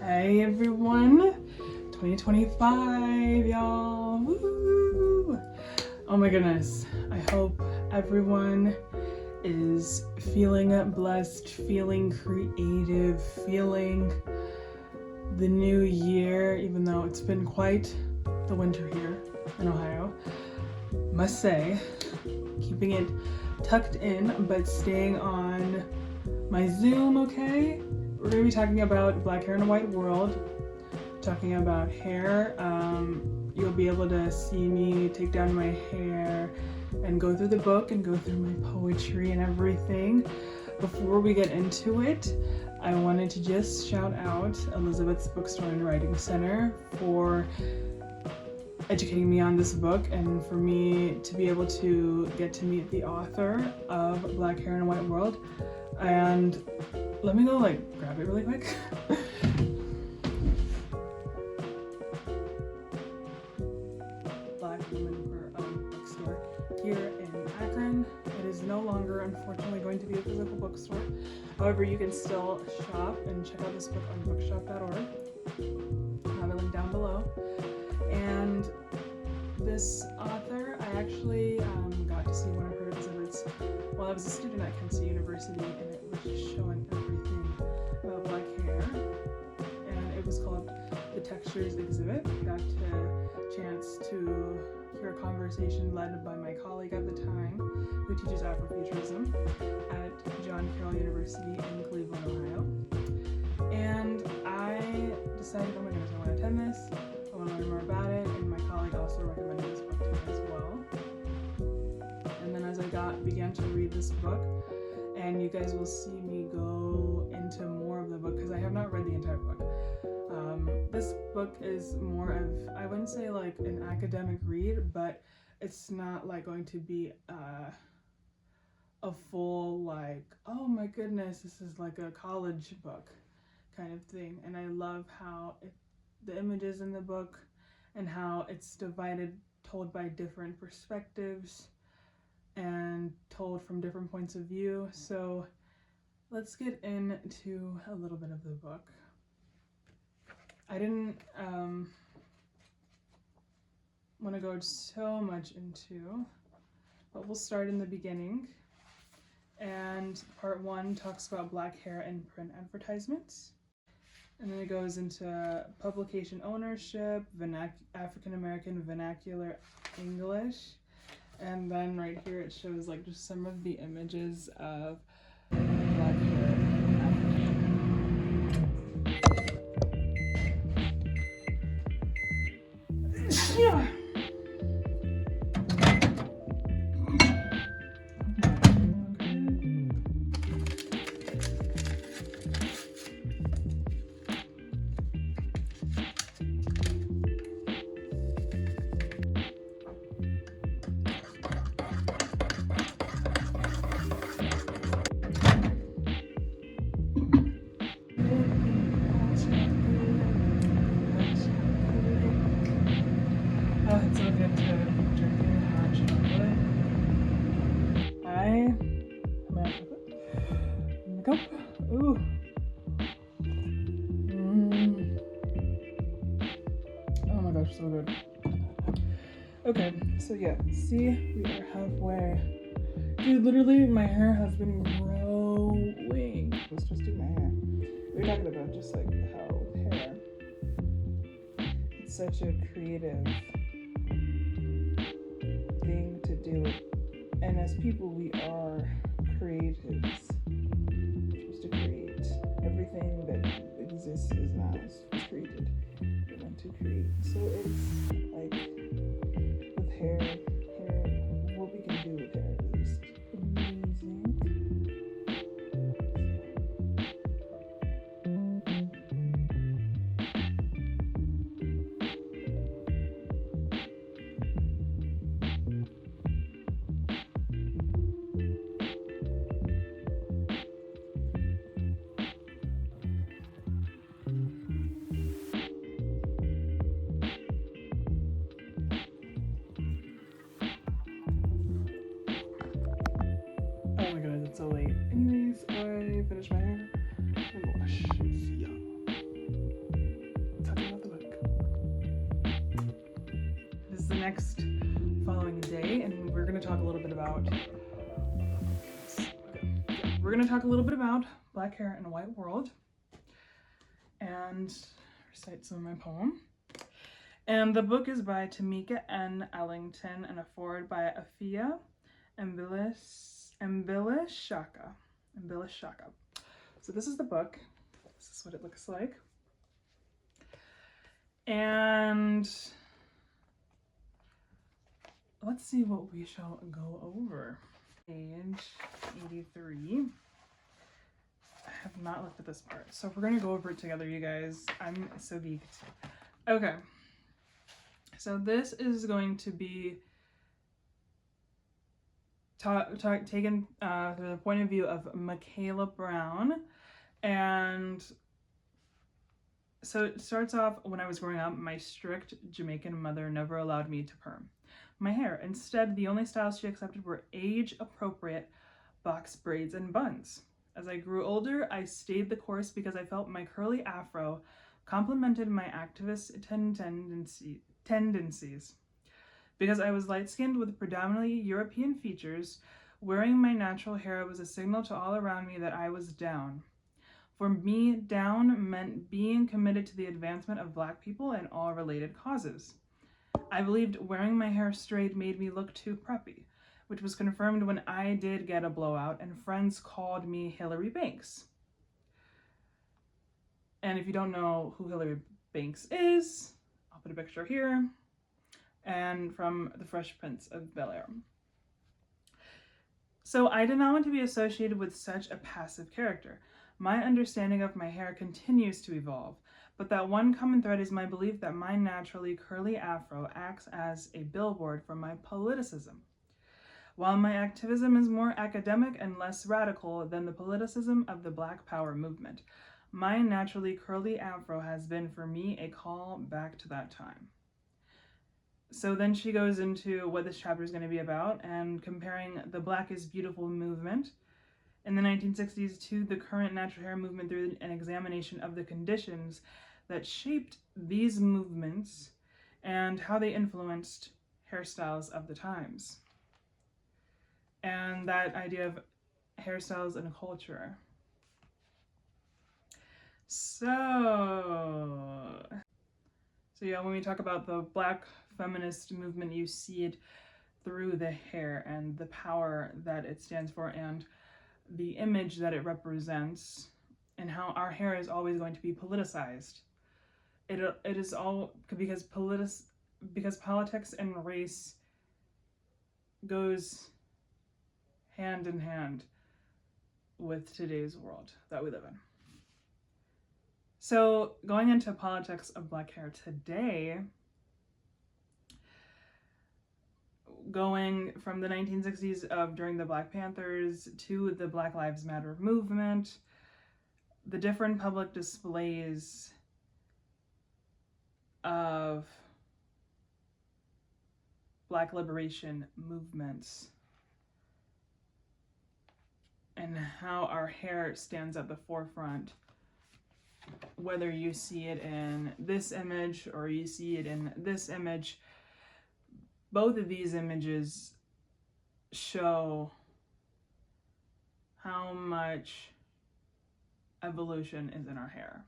Hey everyone, 2025, y'all. Woo! Oh my goodness, I hope everyone is feeling blessed, feeling creative, feeling the new year, even though it's been quite the winter here in Ohio. Must say, keeping it tucked in, but staying on my Zoom, okay? We're gonna be talking about Black Hair in a White World, talking about hair. You'll be able to see me take down my hair and go through the book and go through my poetry and everything. Before we get into it, I wanted to just shout out Elizabeth's Bookstore and Writing Center for educating me on this book and for me to be able to get to meet the author of Black Hair in a White World. And let me go grab it really quick. Black Woman Bookstore here in Akron. It is no longer, unfortunately, going to be a physical bookstore. However, you can still shop and check out this book on bookshop.org. I have a link down below. And this author, I actually got to see one of her exhibits while I was a student at Kent State University, and it was just showing everything about black hair. And it was called the Textures Exhibit. I got a chance to hear a conversation led by my colleague at the time, who teaches Afrofuturism at John Carroll University in Cleveland, Ohio. And I decided, oh my goodness, I want to attend this. I want to learn more about it, and my colleague also recommended this book to me as well. And then as I began to read this book, and you guys will see me go into more of the book because I have not read the entire book. This book is more of, I wouldn't say like an academic read, but it's not like going to be a full oh my goodness, this is like a college book kind of thing. And I love how the images in the book and how it's told by different perspectives and told from different points of view. So let's get into a little bit of the book. I didn't want to go so much into, but we'll start in the beginning. And part 1 talks about black hair and print advertisements. And then it goes into publication ownership, African American vernacular English. And then right here it shows just some of the images of black hair in Africa. Ooh. Oh my gosh, so good. Okay, so yeah, see, we are halfway. Dude, literally, my hair has been growing. Let's just do my hair. We were talking about just how hair, it's such a creative thing to do. And as people, we are creatives. Everything that exists is not created. We want to create. So it's with hair, what we can do with hair is amazing. next following day, and we're going to talk a little bit about black hair in a white world and recite some of my poem. And the book is by Tameka N. Ellington and a foreword by Afia Shaka. So this is the book. This is what it looks like. And let's see what we shall go over. Page 83. I have not looked at this part, so we're going to go over it together, you guys. I'm so geeked. Okay. So this is going to be taken through the point of view of Michaela Brown. And so it starts off, when I was growing up, my strict Jamaican mother never allowed me to perm my hair. Instead, the only styles she accepted were age-appropriate box braids and buns. As I grew older, I stayed the course because I felt my curly afro complemented my activist tendencies. Because I was light-skinned with predominantly European features, wearing my natural hair was a signal to all around me that I was down. For me, down meant being committed to the advancement of Black people and all related causes. I believed wearing my hair straight made me look too preppy, which was confirmed when I did get a blowout and friends called me Hillary Banks. And if you don't know who Hillary Banks is, I'll put a picture here, and from The Fresh Prince of Bel-Air. So I did not want to be associated with such a passive character. My understanding of my hair continues to evolve, but that one common thread is my belief that my naturally curly afro acts as a billboard for my politicism. While my activism is more academic and less radical than the politicism of the Black Power movement, my naturally curly afro has been for me a call back to that time. So then she goes into what this chapter is going to be about and comparing the Black is Beautiful movement in the 1960s to the current natural hair movement through an examination of the conditions that shaped these movements and how they influenced hairstyles of the times. And that idea of hairstyles and culture. So yeah, when we talk about the Black feminist movement, you see it through the hair and the power that it stands for and the image that it represents, and how our hair is always going to be politicized. It is all because politics and race goes hand in hand with today's world that we live in. So going into politics of Black hair today, going from the 1960s of during the Black Panthers to the Black Lives Matter movement, the different public displays of Black liberation movements, and how our hair stands at the forefront, whether you see it in this image or you see it in this image. Both of these images show how much evolution is in our hair.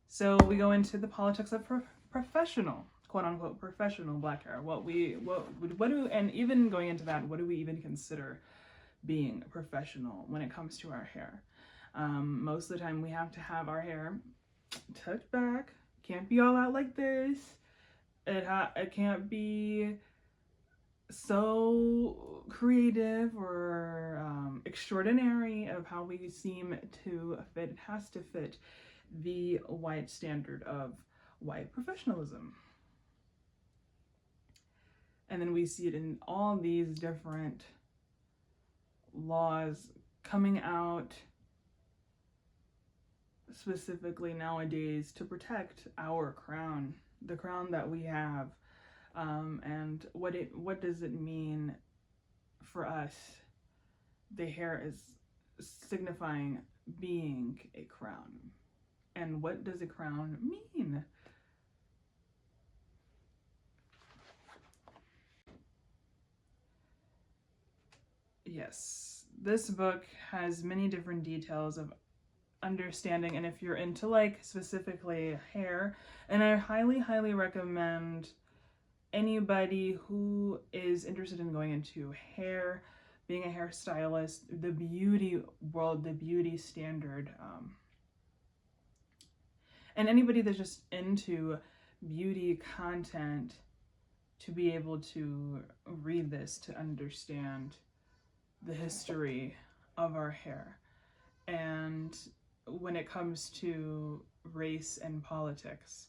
So we go into the politics of professional, quote unquote, professional Black hair. And even going into that, what do we even consider being professional when it comes to our hair? Most of the time we have to have our hair tucked back. Can't be all out like this. It can't be so creative or extraordinary of how we seem to fit. It has to fit the white standard of white professionalism. And then we see it in all these different laws coming out specifically nowadays to protect our crown, the crown that we have, and what does it mean for us? The hair is signifying being a crown. And what does a crown mean? yes, this book has many different details of understanding, and if you're into like specifically hair, and I highly recommend anybody who is interested in going into hair, being a hairstylist, the beauty world, the beauty standard, and anybody that's just into beauty content, to be able to read this, to understand the history of our hair. And when it comes to race and politics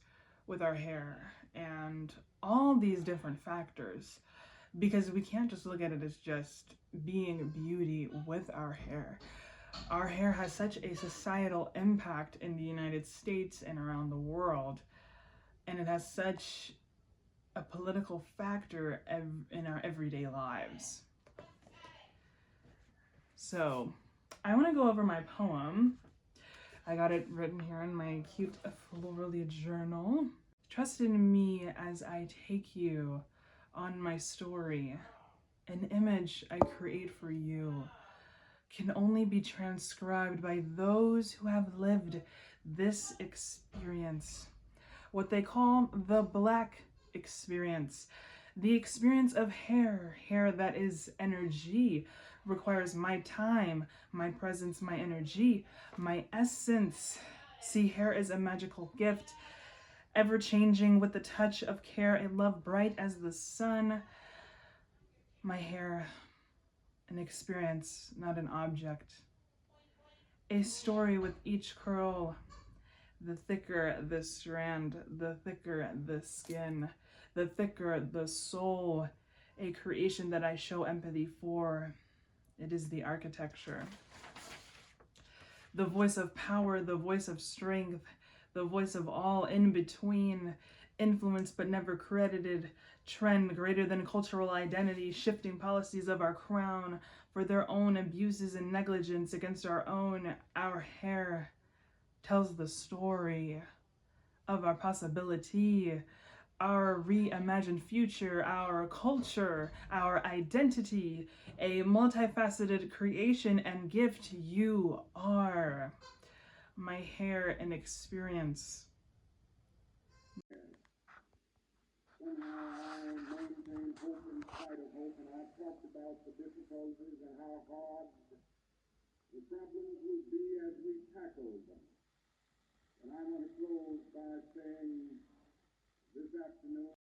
with our hair and all these different factors, because we can't just look at it as just being beauty with our hair. Our hair has such a societal impact in the United States and around the world, and it has such a political factor in our everyday lives. So I want to go over my poem. I got it written here in my cute florally journal. Trust in me as I take you on my story. An image I create for you can only be transcribed by those who have lived this experience. What they call the Black experience. The experience of hair, hair that is energy, requires my time, my presence, my energy, my essence. See, hair is a magical gift, ever changing with the touch of care, a love bright as the sun. My hair, an experience, not an object. A story with each curl. The thicker the strand, the thicker the skin, the thicker the soul. A creation that I show empathy for. It is the architecture. The voice of power, the voice of strength, the voice of all in between. Influenced but never credited. Trend greater than cultural identity, shifting policies of our crown for their own abuses and negligence against our own. Our hair tells the story of our possibility, our reimagined future, our culture, our identity, a multifaceted creation and gift you are. My hair and experience. Somehow I maintain hope in spite of hope, and I've talked about the difficulties and how hard the problems will be as we tackle them. And I want to close by saying